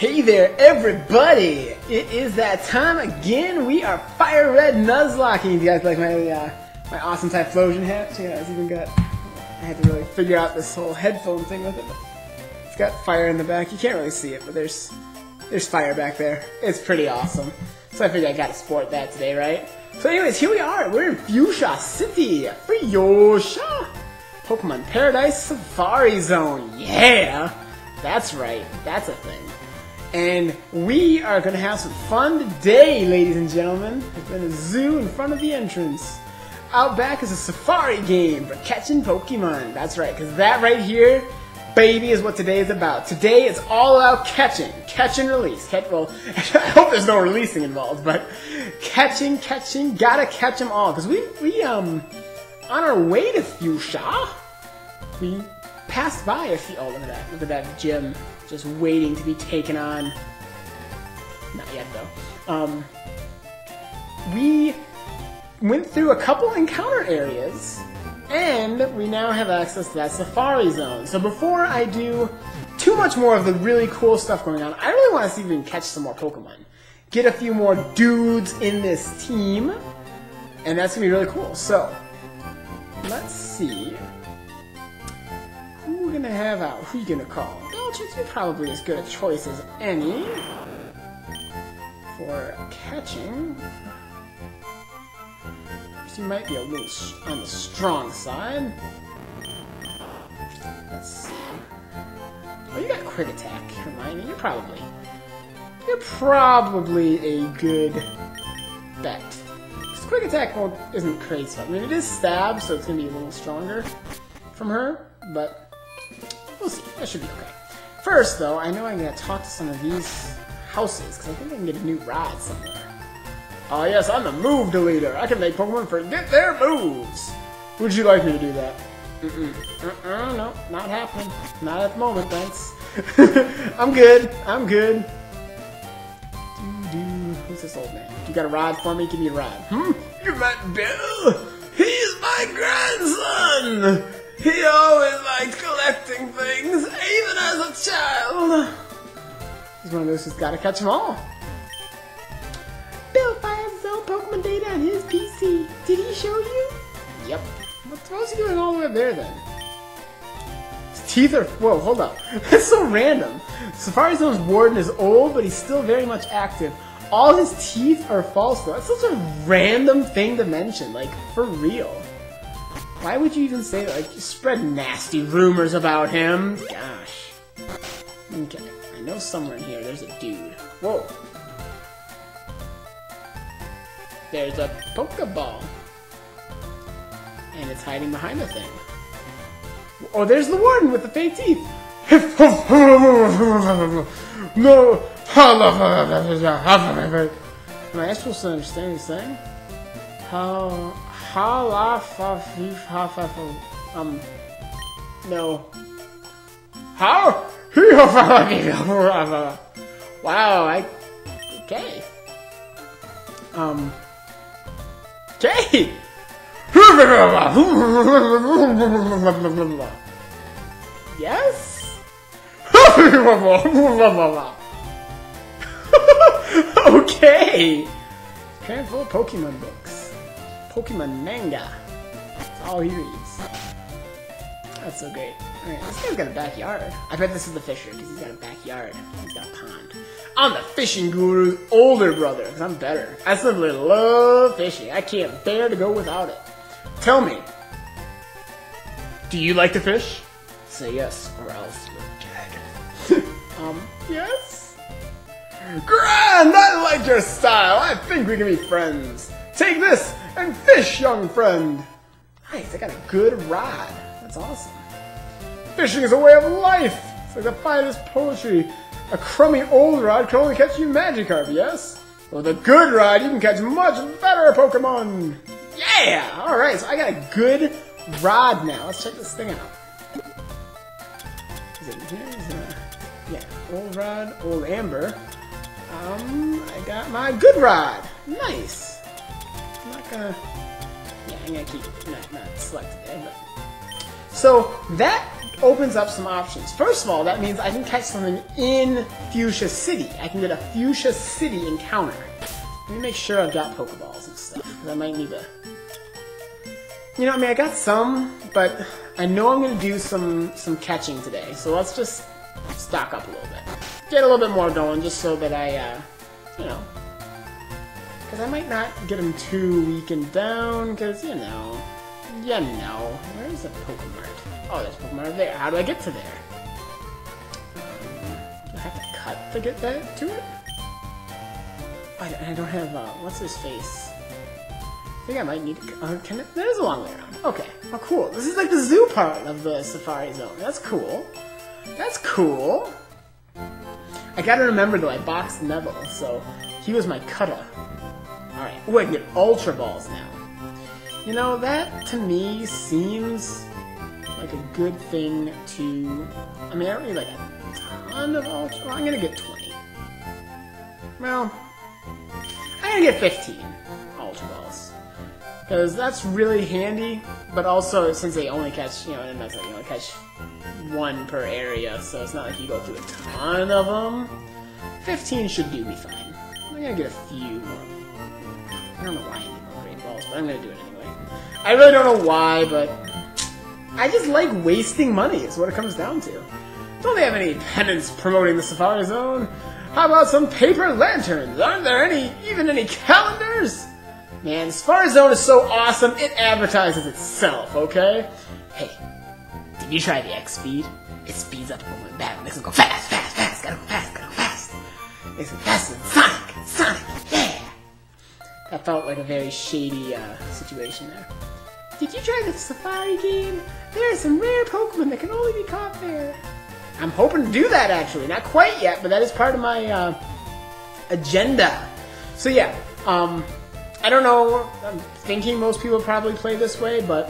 Hey there, everybody! It is that time again. We are FireRed Nuzlocking. Do you guys like my awesome Typhlosion hat? Yeah, it's even got. I had to really figure out this whole headphone thing with it. It's got fire in the back. You can't really see it, but there's fire back there. It's pretty awesome. So I figured I gotta sport that today, right? So anyways, here we are. We're in Fuchsia City. Fuchsia! Pokemon Paradise Safari Zone. Yeah! That's right. That's a thing. And we are going to have some fun today, ladies and gentlemen. There's been a zoo in front of the entrance. Out back is a safari game for catching Pokemon. That's right, because that right here, baby, is what today is about. Today it's all about catching. Catch and release. Well, I hope there's no releasing involved, but catching, gotta catch them all. Because we on our way to Fuchsia, we passed by a few. Oh, look at that gym. Just waiting to be taken on. Not yet, though. We went through a couple encounter areas, and we now have access to that safari zone. So before I do too much more of the really cool stuff going on, I really want to see if we can catch some more Pokemon. Get a few more dudes in this team, and that's going to be really cool. So, let's see. Who we're going to have out? Who are you going to call? You're probably as good a choice as any for catching. You might be a little on the strong side. Let's see. Oh, you got Quick Attack, Hermione. You're probably a good bet. Because Quick Attack isn't crazy. I mean, it is stab, so it's gonna be a little stronger from her, but we'll see. That should be okay. First, though, I know I gotta talk to some of these houses, because I think I can get a new ride somewhere. Oh yes, I'm the move deleter. I can make Pokemon forget their moves. Would you like me to do that? No, not happening. Not at the moment, thanks. I'm good. Who's this old man? You got a ride for me? Give me a ride. You met Bill? He's my grandson! He always liked collecting things, even as a child. He's one of those who's gotta catch them all. Bill fires his own Pokemon data on his PC. Did he show you? Yep. What's he doing all the way up there then? His teeth are... Whoa, hold up. That's so random. Safari Zone's warden is old, but he's still very much active. All his teeth are false though. That's such a random thing to mention. Like, for real. Why would you even say that? Like, you spread nasty rumors about him. Gosh. Okay. I know somewhere in here there's a dude. Whoa. There's a Pokeball. And it's hiding behind a thing. Oh, there's the warden with the fake teeth. No. Am I supposed to understand what he's saying? No. How? Wow, okay. Okay! Yes? Okay! Parent full of Pokemon books. Pokemon manga. That's all he reads. That's so great. Alright, this guy's got a backyard. I bet this is the fisher, because he's got a backyard. He's got a pond. I'm the fishing guru's older brother, because I'm better. I simply love fishing. I can't bear to go without it. Tell me, do you like to fish? Say yes, or else you're dead. Yes? Grand! I like your style. I think we can be friends. Take this and fish, young friend. Nice, I got a good rod. That's awesome. Fishing is a way of life. It's like the finest poetry. A crummy old rod can only catch you Magikarp, yes? With a good rod, you can catch much better Pokemon. Yeah! Alright, so I got a good rod now. Let's check this thing out. Is it in here? Yeah, old rod, old amber. I got my good rod. Nice. I'm not gonna... Yeah, I'm gonna keep not selected there, but... So, that opens up some options. First of all, that means I can catch something in Fuchsia City. I can get a Fuchsia City encounter. Let me make sure I've got Pokeballs and stuff, because I might need to... You know, I mean, I got some, but I know I'm going to do some catching today. So let's just stock up a little bit. Get a little bit more going, just so that I, you know... Because I might not get them too weakened down, because, you know... Where is the Pokemart? Oh, there's Pokemart there. How do I get to there? Do I have to cut to get that to it? I don't have, what's his face? I think I might need to... there's a long way around. Okay. Oh, cool. This is like the zoo part of the Safari Zone. That's cool. That's cool. I gotta remember, though, I boxed Neville, so he was my cutter. Alright. Oh, I can get Ultra Balls now. You know, that, to me, seems like a good thing to... I mean, I don't need, like, a ton of Ultra... Well, I'm gonna get 20. Well, I'm gonna get 15 Ultra Balls. Because that's really handy, but also, since they only catch, you know, and that's like, you only catch one per area, so it's not like you go through a ton of them. 15 should do me fine. I'm gonna get a few more. I don't know why I need more Great Balls, but I'm gonna do it anyway. I really don't know why, but I just like wasting money, is what it comes down to. Don't they have any pennants promoting the Safari Zone? How about some paper lanterns? Aren't there even any calendars? Man, the Safari Zone is so awesome, it advertises itself, okay? Hey, did you try the X speed? It speeds up the Pokemon battle, makes them go fast, fast, fast, gotta go fast, gotta go fast. Makes them faster than Sonic, yeah! That felt like a very shady situation there. Did you try the Safari game? There are some rare Pokemon that can only be caught there. I'm hoping to do that, actually. Not quite yet, but that is part of my agenda. So yeah, I don't know, I'm thinking most people probably play this way, but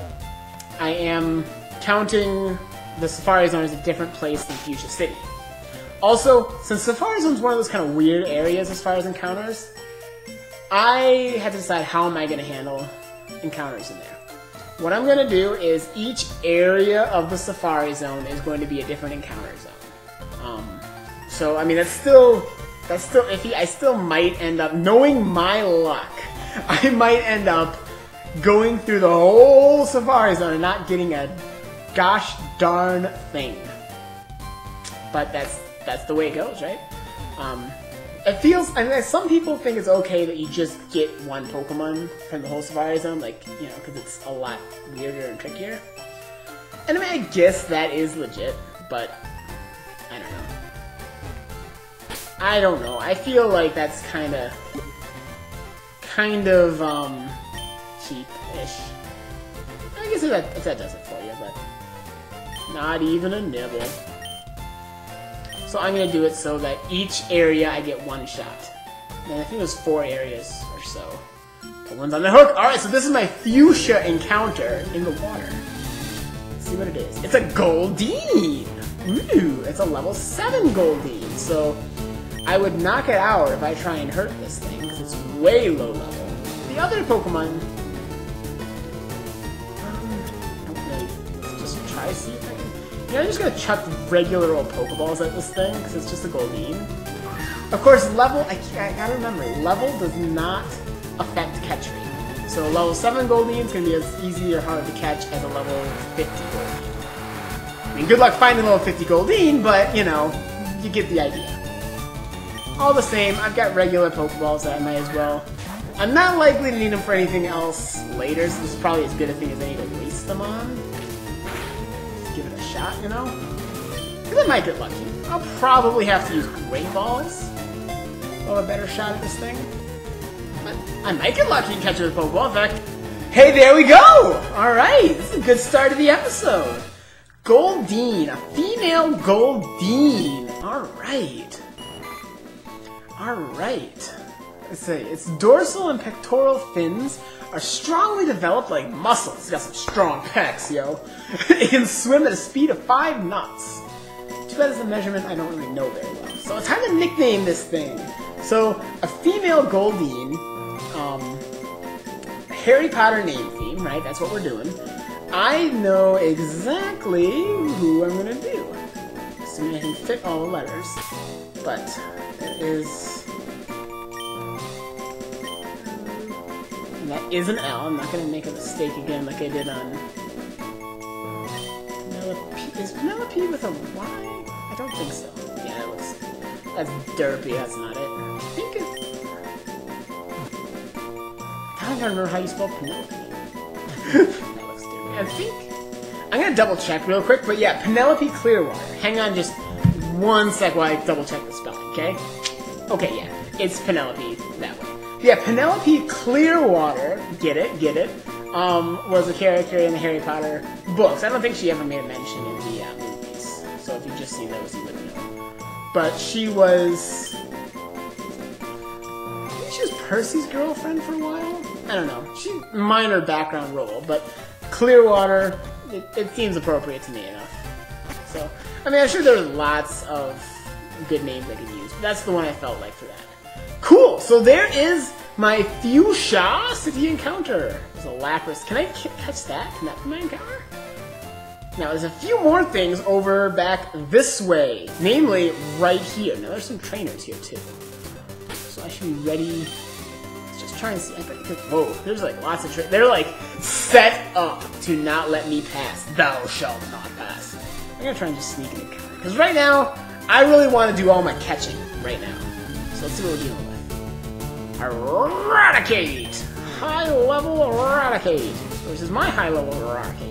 I am counting the Safari Zone as a different place than Fuchsia City. Also, since Safari Zone is one of those kind of weird areas as far as encounters, I had to decide how am I going to handle encounters in there. What I'm going to do is each area of the Safari Zone is going to be a different encounter zone. So, I mean, that's still iffy. I still might end up, knowing my luck, I might end up going through the whole Safari Zone and not getting a gosh darn thing. But that's the way it goes, right? It feels, I mean, some people think it's okay that you just get one Pokemon from the whole Safari Zone, like, you know, because it's a lot weirder and trickier. And I mean, I guess that is legit, but I don't know. I feel like that's kind of cheap-ish. I guess that does it for you, but not even a nibble. So I'm going to do it so that each area I get one shot. And I think there's 4 areas or so. Put one's on the hook. Alright, so this is my Fuchsia encounter in the water. Let's see what it is. It's a Goldeen! Ooh, it's a level 7 Goldeen. So I would knock it out if I try and hurt this thing, because it's way low level. The other Pokemon... let's just try to see if I can... You know, I'm just gonna chuck regular old Pokeballs at this thing, because it's just a Goldeen. Of course, level, I gotta remember, level does not affect catch rate. So level 7 Goldeen is gonna be as easy or hard to catch as a level 50 Goldeen. I mean, good luck finding level 50 Goldeen, but, you know, you get the idea. All the same, I've got regular Pokeballs that I might as well. I'm not likely to need them for anything else later, so this is probably as good a thing as any to waste them on. Give it a shot, you know? Because I might get lucky. I'll probably have to use Great Balls. I'll have a better shot at this thing. But I might get lucky and catch it with a Pokeball. In fact, hey, there we go! Alright, this is a good start to the episode. Goldeen, a female Goldeen. Alright. Alright. Let's see, its dorsal and pectoral fins are strongly developed like muscles. It's got some strong pecs, yo. It can swim at a speed of 5 knots. Too bad it's a measurement I don't really know very well. So it's time to nickname this thing. So, a female Goldeen, Harry Potter name theme, right? That's what we're doing. I know exactly who I'm gonna do. Assuming I can fit all the letters. But there is... And that is an L. I'm not gonna make a mistake again like I did on... Penelope. Is Penelope with a Y? I don't think so. Yeah, that looks... That's derpy, that's not it. I think it's... I don't remember how you spell Penelope. That looks derpy. I think... I'm gonna double check real quick, but yeah, Penelope Clearwater. Hang on just 1 sec while I double check the spelling, okay? Okay, yeah. It's Penelope that way. Yeah, Penelope Clearwater, get it, was a character in the Harry Potter books. I don't think she ever made a mention in the movies. So if you just see those, you wouldn't know. But she was... I think she was Percy's girlfriend for a while? I don't know. She minor background role, but Clearwater, it seems appropriate to me enough. So, I mean, I'm sure there were lots of good names I could use, but that's the one I felt like for that. Cool! So there is my Fuchsia City encounter. There's a Lapras. Can I catch that? Can that be my encounter? Now, there's a few more things over back this way. Namely, right here. Now, there's some trainers here, too. So I should be ready. Let's just try and see. I bet you could... Whoa, there's like lots of trainers. They're like set up to not let me pass. Thou shalt not pass. I'm gonna try and just sneak an encounter. Because right now, I really want to do all my catching right now. So let's see what we're dealing with. Eradicate! High level Eradicate. This is my high level Eradicate.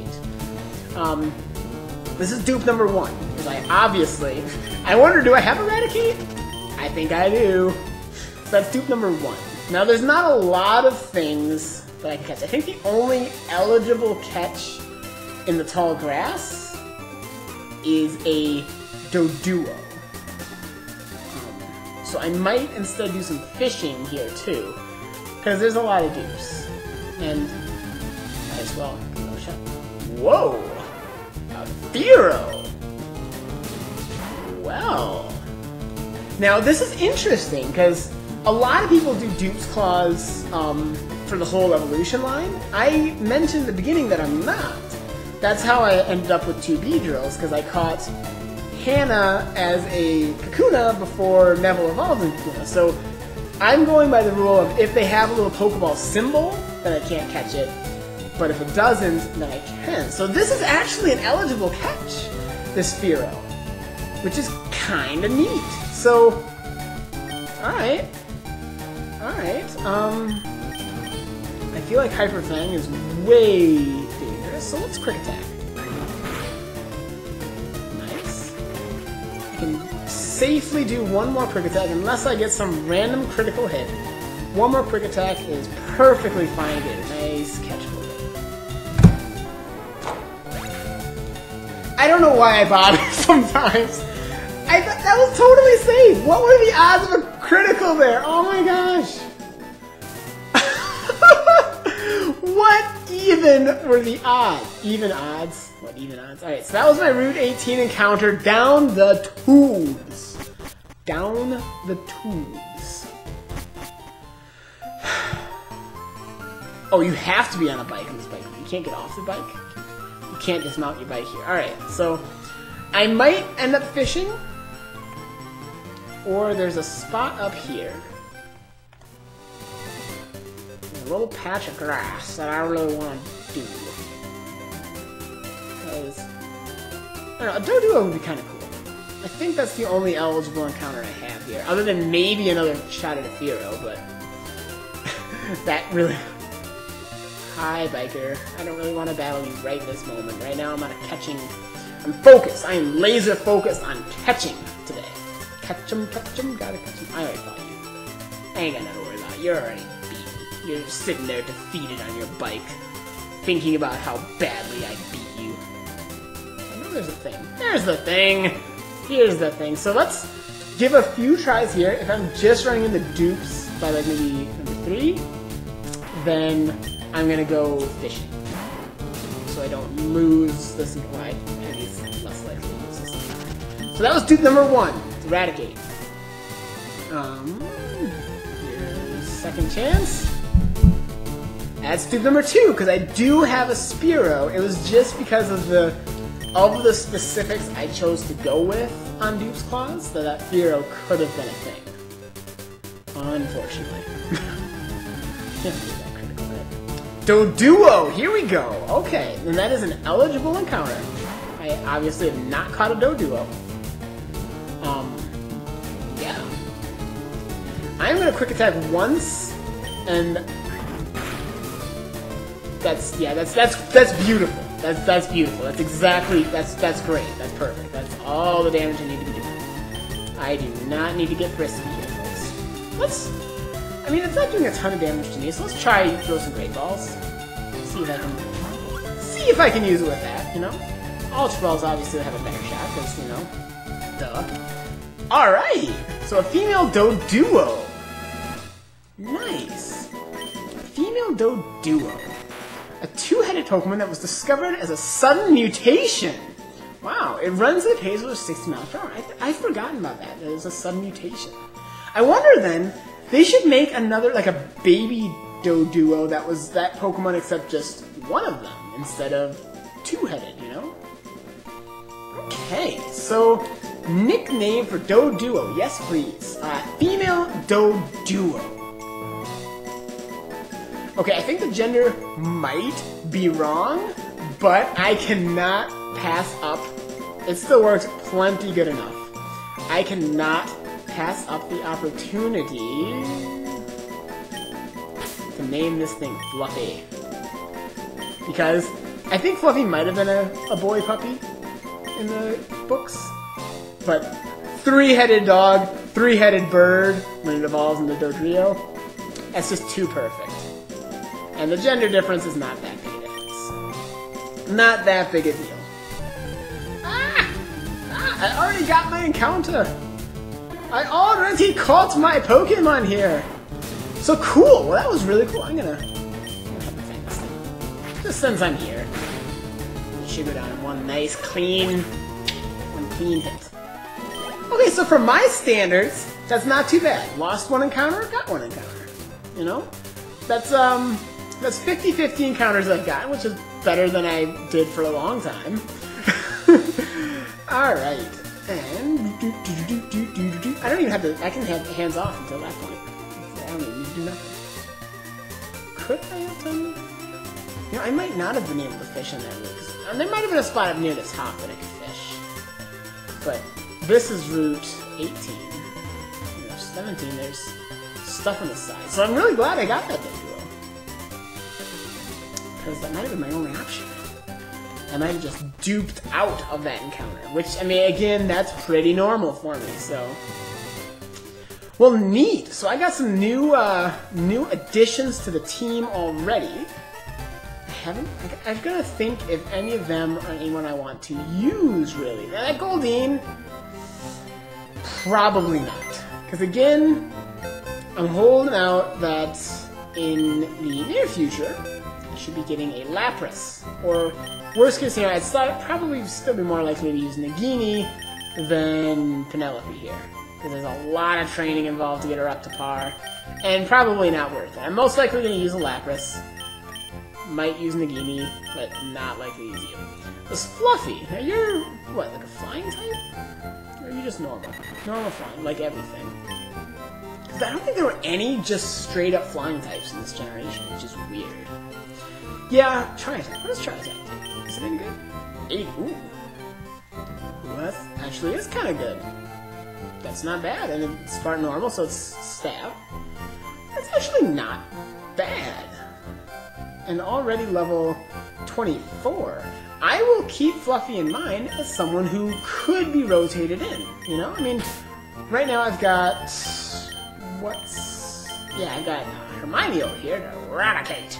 This is dupe number 1. Because I wonder, do I have Eradicate? I think I do. So that's dupe number 1. Now there's not a lot of things that I can catch. I think the only eligible catch in the tall grass is a Doduo. So I might instead do some fishing here too, because there's a lot of dupes. And might as well give it a shot. Whoa! A Firo! Well. Now this is interesting, because a lot of people do dupes claws for the whole evolution line. I mentioned at the beginning that I'm not. That's how I ended up with 2 Beedrills, because I caught Hannah as a Kakuna before Neville evolved in Kakuna. So I'm going by the rule of if they have a little Pokeball symbol, then I can't catch it. But if it doesn't, then I can. So this is actually an eligible catch, this Firo, which is kind of neat. So, alright. I feel like Hyper Fang is way dangerous, so let's Quick Attack. Can safely do 1 more Quick Attack unless I get some random critical hit. 1 more Quick Attack is perfectly fine to get a nice catch for it. I don't know why I bother sometimes. I thought that was totally safe. What were the odds of a critical there? Oh my gosh. What even were the odds? Even odds? What even odds? Alright, so that was my Route 18 encounter down the tubes. Down the tubes. Oh, you have to be on a bike on this bike. You can't get off the bike. You can't dismount your bike here. Alright, so I might end up fishing. Or there's a spot up here. A little patch of grass that I really want to do. Because, I don't know, a Doduo would be kind of cool. I think that's the only eligible encounter I have here. Other than maybe another shot at a Firo, but that really... Hi, biker. I don't really want to battle you right this moment. Right now I'm on a catching... I'm focused. I am laser focused on catching today. Catch 'em, gotta catch 'em. I already fought you. I ain't got nothing to worry about. You're already beaten. You're just sitting there defeated on your bike, thinking about how badly I beat you. I know there's a thing. There's the thing! Here's the thing. So let's give a few tries here. If I'm just running into dupes by like maybe number 3, then I'm gonna go fishing. So I don't lose this wide. At least less likely to lose this time. So that was dupe number 1. Eradicate. Here's second chance. that's dupe number 2, because I do have a Spearow. It was just because of the specifics I chose to go with on Dupe's Claws that Fearow could have been a thing. Unfortunately. Can't do that critical hit. Doduo! Here we go! Okay, then that is an eligible encounter. I obviously have not caught a Doduo. Yeah. I'm gonna quick attack once, and that's beautiful. That's beautiful. That's exactly that's great. That's perfect. That's all the damage I need to be doing. I do not need to get frisky here, folks. I mean, it's not doing a ton of damage to me, so let's try throw some Great Balls. See if I can use it with that, you know? Ultra Balls obviously have a better shot, because, you know, duh. Alright! So a female Doduo. Nice. Female Doduo. A 2-headed Pokemon that was discovered as a sudden mutation. Wow, it runs at a pace of 60 miles per hour. I've forgotten about that. It was a sudden mutation. I wonder then, they should make another, like a baby Doduo that was that Pokemon except just one of them instead of 2-headed, you know? Okay, so nickname for Doduo, yes please. Female Doduo. Okay, I think the gender might be wrong, but I cannot pass up. It still works plenty good enough. I cannot pass up the opportunity to name this thing Fluffy. Because I think Fluffy might have been a boy puppy in the books, but 3-headed dog, 3-headed bird when it evolves into Dodrio, that's just too perfect. And the gender difference is not that big a difference. Not that big a deal. I already got my encounter. I already caught my Pokemon here. So cool. Well, that was really cool. I'm gonna have to find this thing. Just since I'm here. It should go down in one nice, clean hit. Okay, so for my standards, that's not too bad. Lost one encounter, got one encounter. You know? That's 50-50 encounters I've gotten, which is better than I did for a long time. Alright. And I don't even have to. I can have hands off until that point. I don't even need to do nothing. Could I have done? You know, I might not have been able to fish on that route. There might have been a spot up near the top that I could fish. But this is Route 18. There's 17. There's stuff on the side. So I'm really glad I got that Doduo. Because that might have been my only option. I might have just duped out of that encounter, which, I mean, again, that's pretty normal for me, so. Well, neat. So I got some new additions to the team already. I'm gonna think if any of them are anyone I want to use, really. Now, that Goldeen, probably not. Because, again, I'm holding out that in the near future, I should be getting a Lapras, or worst case scenario, I'd probably still be more likely to use Nagini than Penelope here. Because there's a lot of training involved to get her up to par, and probably not worth it. I'm most likely going to use a Lapras. Might use Nagini, but not likely to use you. This Fluffy, now you're, what, like a flying type? Or are you just normal? Normal flying, like everything. Because I don't think there were any just straight up flying types in this generation, which is weird. Yeah, Tri-Attack. What does Tri-Attack do? Is it any good? 8. Ooh. That actually is kind of good. That's not bad. And it's part normal, so it's stab. That's actually not bad. And already level 24. I will keep Fluffy in mind as someone who could be rotated in. You know? I mean, right now I've got... I've got Hermione over here to eradicate.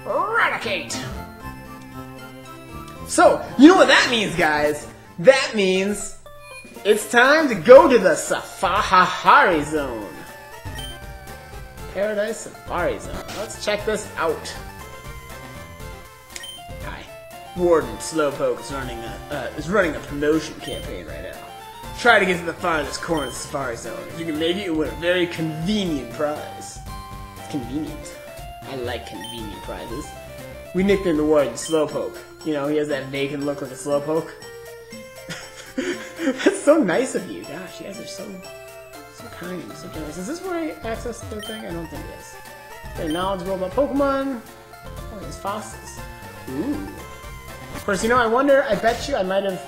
Eradicate! So, you know what that means, guys? That means it's time to go to the Safari Zone. Paradise Safari Zone. Let's check this out. Hi. Warden Slowpoke is running a promotion campaign right now. Try to get to the farthest corner of the Safari Zone. If you can make it, you win a very convenient prize. It's convenient. I like convenient prizes. We nicknamed the warden Slowpoke. You know, he has that vacant look like a Slowpoke. That's so nice of you. Gosh, you guys are so kind, so generous. Is this where I access the thing? I don't think it is. Very knowledgeable about Pokemon. Oh, there's fossils. Ooh. Of course, you know, I bet you I might have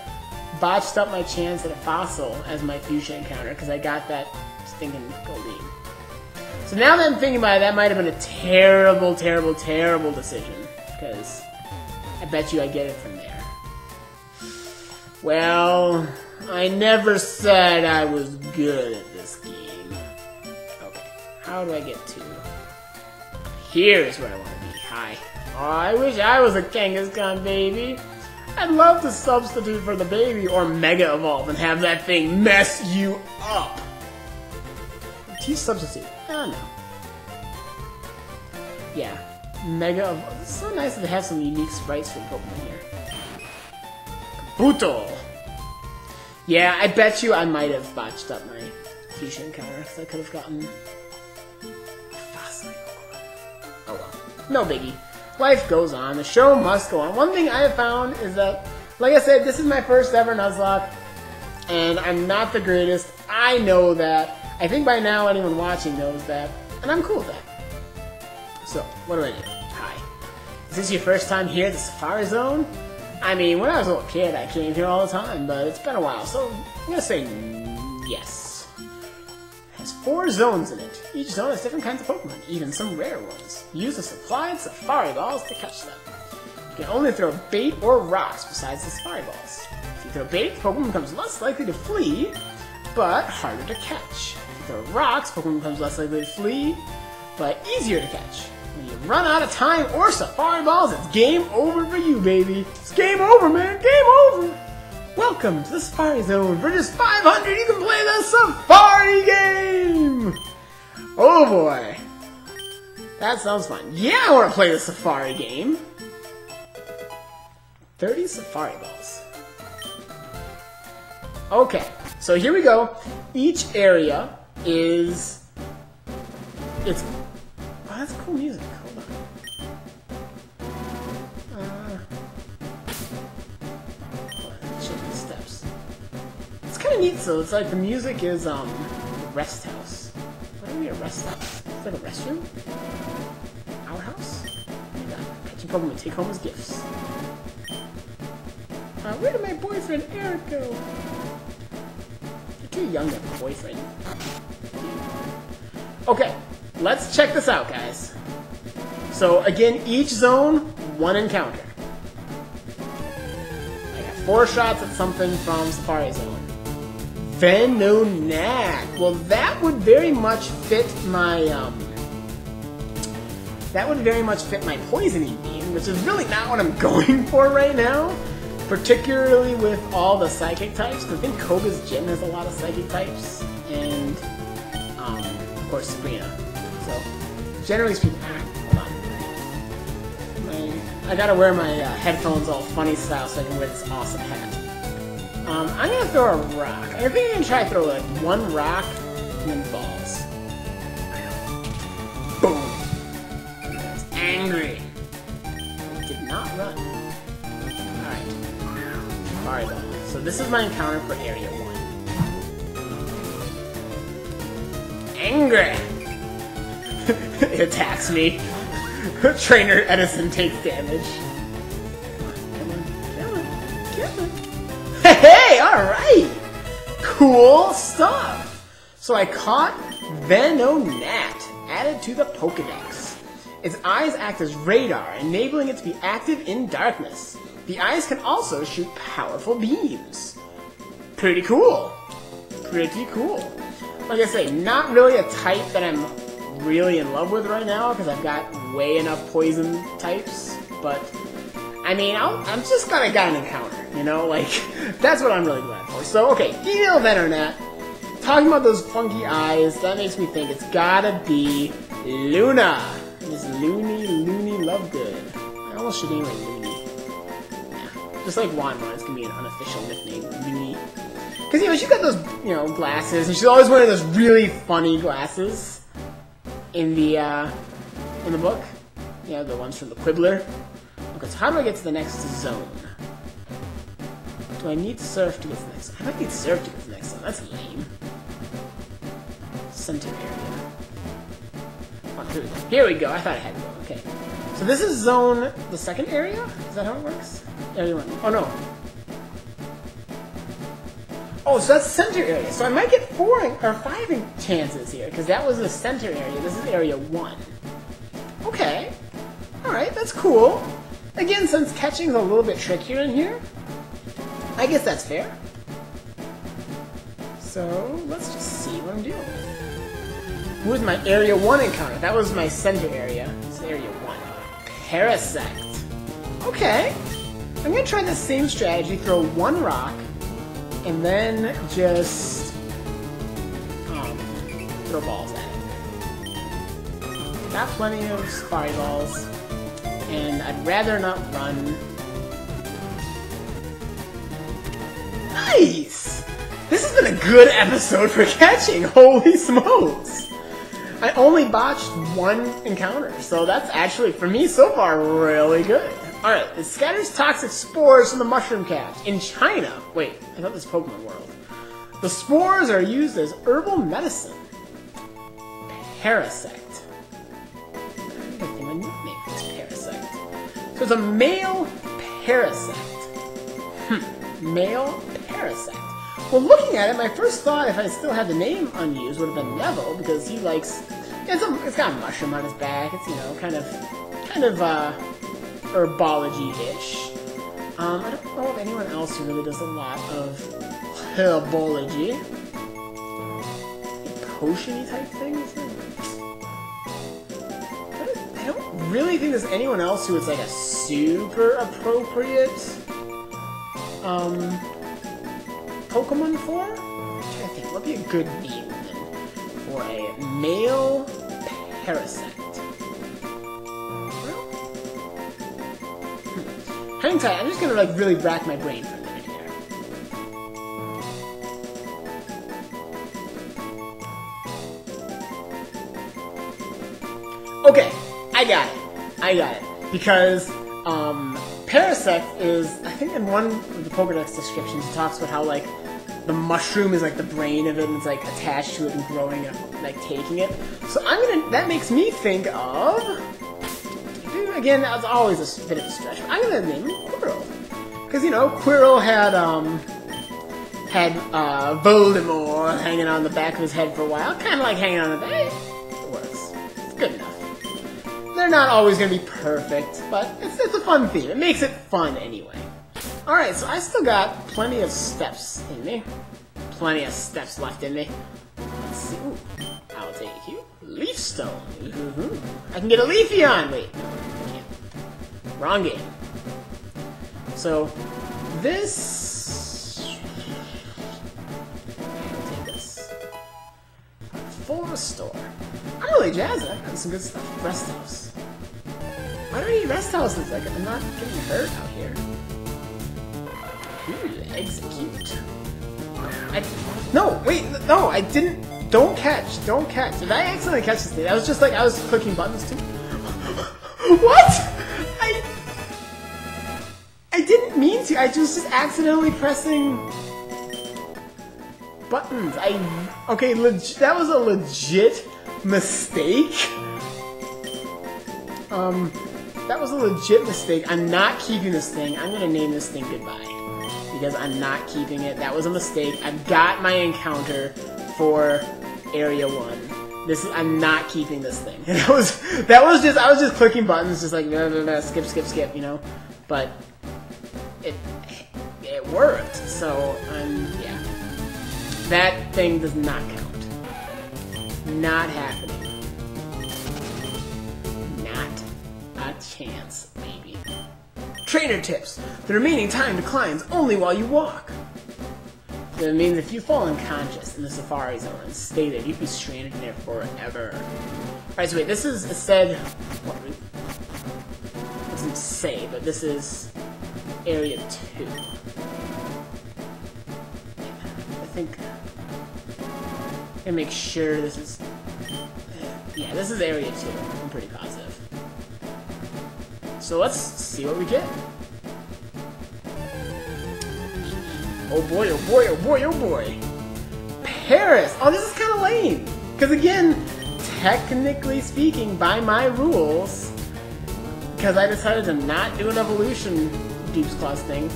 botched up my chance at a fossil as my Fuchsia encounter, because I got that stinking Goldeen. So now that I'm thinking about it, that might have been a terrible, terrible, terrible decision, because I bet you I get it from there. Well, I never said I was good at this game. Okay, how do I get to? Here's where I want to be. Hi. Oh, I wish I was a Kangaskhan baby. I'd love to substitute for the baby or Mega Evolve and have that thing mess you up. T substitute. Oh no. Yeah. Mega Evolve. It's so nice that they have some unique sprites for the Pokemon here. Kabuto! Yeah, I bet you I might have botched up my Fuchsia encounter, because I could have gotten Fossil Pokemon. Oh well. No biggie. Life goes on. The show must go on. One thing I have found is that, like I said, this is my first ever Nuzlocke, and I'm not the greatest. I know that. I think by now anyone watching knows that, and I'm cool with that. So, what do I do? Hi. Is this your first time here at the Safari Zone? I mean, when I was a little kid, I came here all the time, but it's been a while, so I'm gonna say yes. It has 4 zones in it. Each zone has different kinds of Pokemon, even some rare ones. Use the supplied Safari Balls to catch them. You can only throw bait or rocks besides the Safari Balls. If you throw bait, the Pokemon becomes less likely to flee, but harder to catch. If you throw rocks, Pokemon becomes less likely to flee, but easier to catch. When you run out of time or Safari Balls, it's game over for you, baby. It's game over, man. Game over. Welcome to the Safari Zone. For just 500, you can play the Safari game. Oh boy. That sounds fun. Yeah, I want to play the Safari game. 30 Safari Balls. Okay, so here we go. Each area is... It's... Oh, that's cool music. Hold on. Check the steps. It's kind of neat, so it's like the music is, the rest house. Why would be a rest house? It's like a restroom? Outhouse? Yeah, catching Pokemon take home as gifts. Where did my boyfriend Eric go? You're too young to have a boyfriend. Okay, let's check this out, guys. So, again, each zone, 1 encounter. I got 4 shots at something from Safari Zone. Venonat. Well, that would very much fit my, that would very much fit my Poisoning Beam, which is really not what I'm going for right now. Particularly with all the Psychic types. I think Koga's Gym has a lot of Psychic types. And, of course, Sabrina. So, generally speaking, hold on. I gotta wear my headphones all funny style so I can wear this awesome hat. I'm gonna throw a rock. I think I'm gonna try to throw like 1 rock and then balls. Boom! It's angry. It did not run. Alright. Alright then. So this is my encounter for Area 1. Angry! It attacks me. Trainer Edison takes damage. Come on. Hey, alright! Cool stuff! So I caught Venonat, added to the Pokedex. Its eyes act as radar, enabling it to be active in darkness. The eyes can also shoot powerful beams. Pretty cool. Pretty cool. Like I say, not really a type that I'm really in love with right now, because I've got way enough poison types, but I mean, I'm just gonna get an encounter, you know? Like, that's what I'm really glad for. So, okay, female Venonat. Talking about those funky eyes, that makes me think it's gotta be Luna. Miss Looney Lovegood. I almost should name her Looney. Yeah. Just like Wanma, it's gonna be an unofficial nickname, Looney. Because, you know, she's got those, you know, glasses, and she's always wearing those really funny glasses in the book. Yeah, the ones from the Quibbler. Okay, so how do I get to the next zone? Do I need surf to get to the next zone? I might need surf to get to the next zone. That's lame. Center area. Oh, here we go. Here we go. I thought I had to go. Okay. So this is zone... the second area? Is that how it works? Area 1. Oh, no. Oh, so that's center area. So I might get 4 or 5 chances here, because that was the center area. This is area 1. Okay. Alright, that's cool. Again, since catching is a little bit trickier in here, I guess that's fair. So, let's just see what I'm dealing with. Who was my area 1 encounter? That was my center area. This is area 1. Parasect. Okay. I'm gonna try the same strategy, throw 1 rock, and then just throw balls at it. Got plenty of sparry balls, and I'd rather not run. Nice! This has been a good episode for catching, holy smokes! I only botched 1 encounter, so that's actually, for me so far, really good. Alright, it scatters toxic spores from the mushroom caps in China. Wait, I thought this was Pokemon World. The spores are used as herbal medicine. Parasect. I think I need a name for this Parasect. So it's a male Parasect. Male Parasect. Well, looking at it, my first thought, if I still had the name unused, would have been Neville, because he likes... It's got a mushroom on his back. It's, you know, kind of herbology-ish. I don't know of anyone else who really does a lot of herbology. Potion-y type things? I don't really think there's anyone else who is like a super appropriate Pokemon for? I'm trying to think, what would be a good name then for a male Parasect? Hang tight, I'm just gonna like really rack my brain for a minute here. Okay, I got it. Because, Parasect is, I think in one of the Pokédex descriptions, it talks about how, like, the mushroom is like the brain of it, and it's like attached to it and growing and like taking it. So that makes me think of... Again, that's always a bit of a stretch. I'm gonna name him Quirrell, because you know Quirrell had Voldemort hanging on the back of his head for a while, kind of like hanging on the back. It works. It's good enough. They're not always gonna be perfect, but it's a fun theme. It makes it fun anyway. All right, so I still got plenty of steps in me. Plenty of steps left in me. Let's see. Ooh, I'll take you. Leaf Stone. I can get a Leafeon. Wait. Wrong game. So, this... I'll take this. Full restore. I'm really jazzed. I've got some good stuff. Rest house. Why do I need rest houses? Like, I'm not getting hurt out here. Ooh, execute. No, wait, no, I didn't. Don't catch. Did I accidentally catch this thing? I was just like, I was clicking buttons too. What? I didn't mean to. I was just accidentally pressing buttons. Okay, that was a legit mistake. That was a legit mistake. I'm not keeping this thing. I'm gonna name this thing Goodbye, because I'm not keeping it. That was a mistake. I've got my encounter for Area 1. I'm not keeping this thing. I was just clicking buttons, just like blah, blah, blah, skip, you know. But it worked. So yeah, that thing does not count. Not happening. Not a chance, maybe. Trainer tips: the remaining time declines only while you walk. That means if you fall unconscious in the Safari Zone and stay there, you'd be stranded in there forever. Alright, so wait, this is said... What? It doesn't say, but this is Area 2. I think... I'm gonna make sure this is... Yeah, this is Area 2. I'm pretty positive. So let's see what we get. Oh boy, oh boy, oh boy, oh boy. Paris! Oh, this is kind of lame. Because again, technically speaking, by my rules, because I decided to not do an evolution Duke's Claws thing,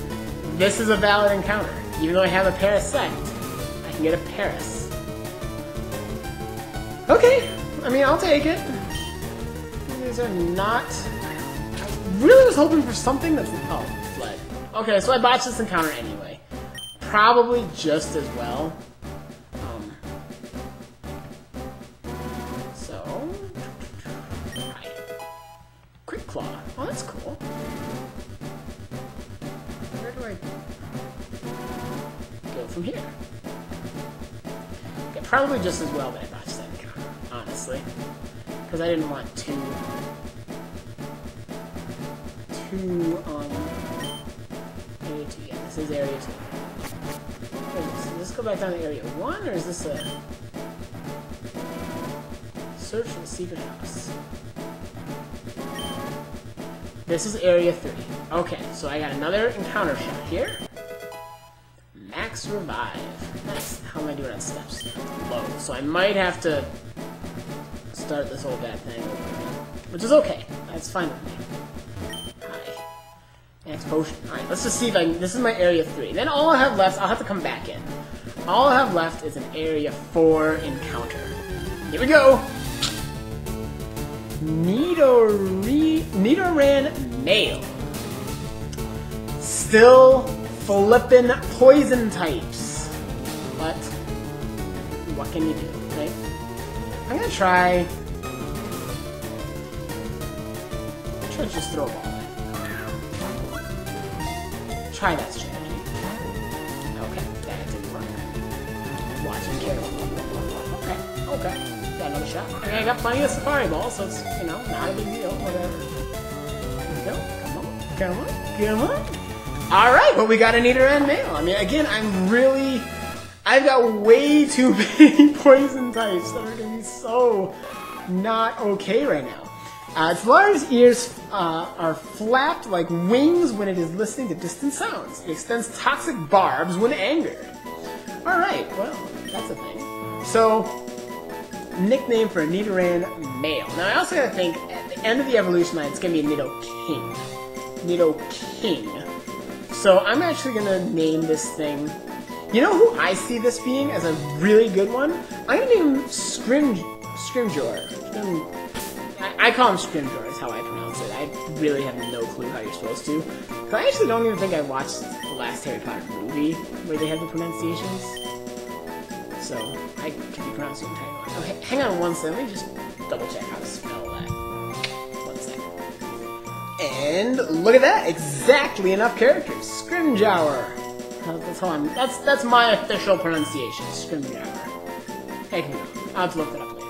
this is a valid encounter. Even though I have a Parasect, I can get a Paris. Okay, I mean, I'll take it. These are not... I really was hoping for something that's... Oh, fled. Okay, so I botched this encounter anyway. Probably just as well. So... Right. Quick Claw. Oh, that's cool. Where do I go from here? Yeah, probably just as well that I botched that encounter, honestly. Because I didn't want to... Area 2, yeah, this is Area 2. Does this go back down to Area 1, or is this a... Search for the secret house? This is Area 3. Okay, so I got another encounter shot here. Max Revive. Nice. How am I doing on steps? Low. So I might have to start this whole bad thing over again. Which is okay. That's fine with me. Next potion. Alright, let's just see if I can... This is my Area 3. Then all I have left... I'll have to come back in. All I have left is an Area 4 encounter. Here we go! Nidoran Male. Still flippin' poison types. But... what can you do, right? I'm gonna try... just throw a ball. Try that strategy. Okay, that didn't work. Watching carefully. Okay. Got another shot. I mean, I got plenty of Safari Balls, so it's, you know, not a big deal. Whatever. Here we go. Come on. Alright, well, we got a Nidoran Male. I mean, again, I've got way too many poison types that are gonna be so not okay right now. Its large ears are flapped like wings when it is listening to distant sounds. It extends toxic barbs when angered. Alright, well, that's a thing. So, nickname for a Nidoran Male. Now, I also gotta think, at the end of the evolution line, it's gonna be a Nidoking. Nidoking. So, I'm actually gonna name this thing... You know who I see this being as a really good one? I'm gonna name him Scrimgeour. I call him Scrimgeour, is how I pronounce it. I really have no clue how you're supposed to. Because I actually don't even think I watched the last Harry Potter movie where they had the pronunciations. So, I could be pronouncing the entire one. Okay, hang on one second, let me just double check how to spell that. 1 second. And look at that! Exactly enough characters! Scrimgeour! That's my official pronunciation, Scrimgeour. Hey, I'll have to look that up later.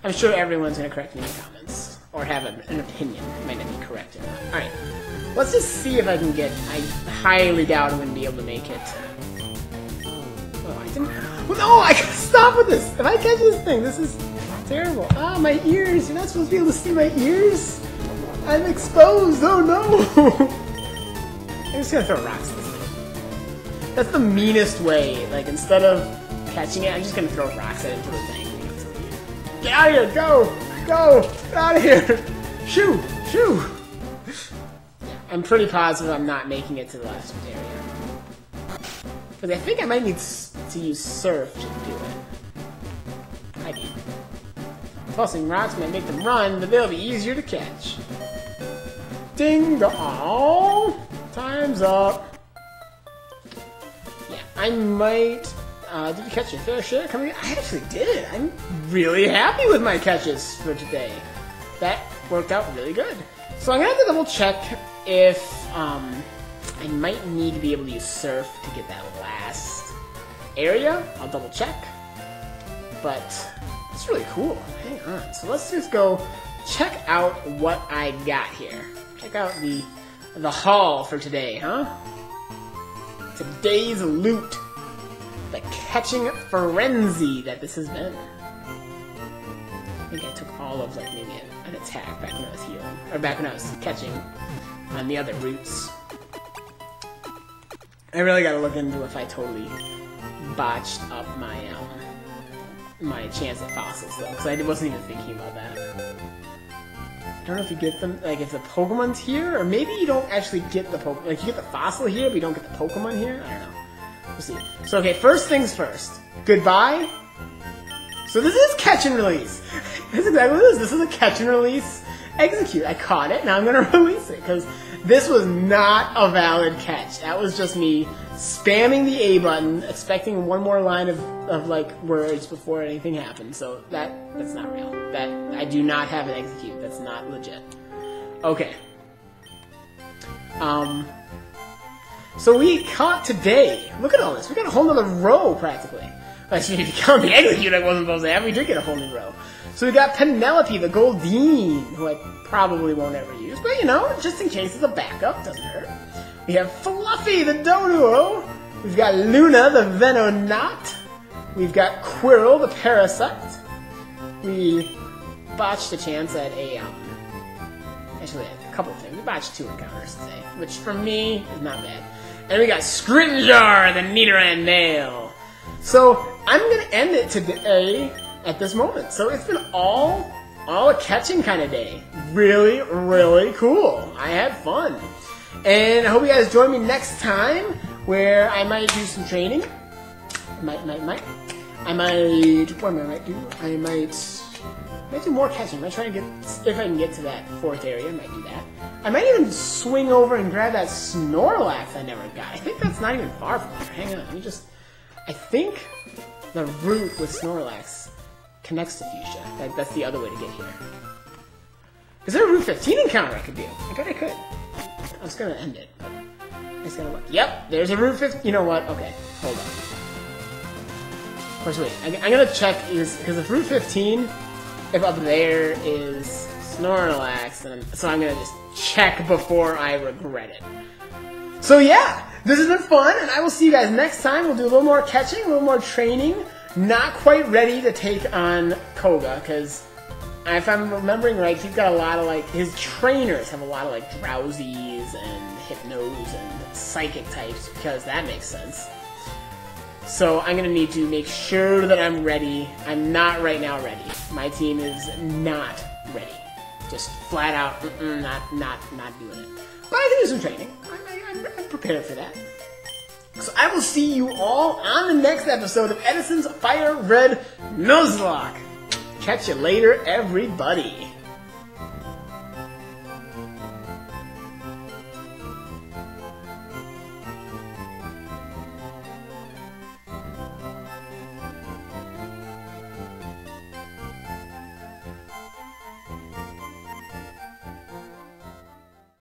I'm sure everyone's going to correct me in the comments. Or have an opinion. It might not be correct or not. Alright. Let's just see if I can get... I highly doubt I'm going to be able to make it. Oh, I didn't... Well, no! I gotta stop with this! If I catch this thing, this is terrible. Ah, my ears! You're not supposed to be able to see my ears? I'm exposed! Oh no! I'm just going to throw rocks at this thing. That's the meanest way. Like, instead of catching it, I'm just going to throw rocks at it until the thing. Get out of here! Go! Go! Get out of here! Shoo! Shoo! I'm pretty positive I'm not making it to the last area. Because I think I might need to use Surf to do it. I do. Tossing rocks might make them run, but they'll be easier to catch. Ding dong! Time's up. Yeah, I might... did you catch your fair share? I actually did. I'm really happy with my catches for today. That worked out really good. So I'm gonna have to double check if I might need to be able to use Surf to get that last area. I'll double check. But it's really cool. Hang on. So let's just go check out what I got here. Check out the haul for today, huh? Today's loot. The catching frenzy that this has been. I think I took all of, like, maybe an attack back when I was healing, or back when I was catching on the other routes. I really gotta look into if I totally botched up my my chance at fossils though, because I wasn't even thinking about that. I don't know if you get them, like if the Pokemon's here, or maybe you don't actually get the Pokemon. Like you get the fossil here, but you don't get the Pokemon here. I don't know. We'll see. So okay, first things first. Goodbye. So this is catch and release. That's exactly what it is. This is a catch and release execute. I caught it. Now I'm gonna release it because this was not a valid catch. That was just me spamming the A button, expecting one more line of like words before anything happened. So that's not real. That I do not have an execute. That's not legit. Okay. So we caught today. Look at all this. We got a whole nother row practically. Actually, if you count the execute I wasn't supposed to have, we did get a whole new row. So we got Penelope, the Goldeen, who I probably won't ever use, but you know, just in case it's a backup, doesn't hurt. We have Fluffy, the Doduo. We've got Luna, the Venonat. We've got Quirrell, the Parasect. We botched a chance at actually a couple of things. We botched 2 encounters today, which for me is not bad. And we got Scrimjar, the Nidoran male. So I'm gonna end it today at this moment. So it's been all a catching kind of day. Really, really cool. I had fun. And I hope you guys join me next time where I might do some training. I might do more catching. I might try to get, if I can get to that 4th area, I might do that. I might even swing over and grab that Snorlax I never got. I think that's not even far from here. Hang on, let me just, I think the route with Snorlax connects to Fuchsia. That's the other way to get here. Is there a Route 15 encounter I could do? I bet I could. I was gonna end it, but I just gotta look. Yep, there's a Route 15. You know what? Okay, hold on. Of course, wait. I'm gonna check because if Route 15, if up there is Snorlax, then so I'm gonna just check before I regret it. So yeah, this has been fun, and I will see you guys next time. We'll do a little more catching, a little more training. Not quite ready to take on Koga, because if I'm remembering right, he's got a lot of, like, his trainers have a lot of, like, Drowsies and Hypnos and Psychic types, because that makes sense. So I'm going to need to make sure that I'm ready. I'm not right now ready. My team is not ready. Just flat out, not doing it. But I can do some training. I'm prepared for that. So I will see you all on the next episode of Edison's FireRed Nuzlocke. Catch you later, everybody.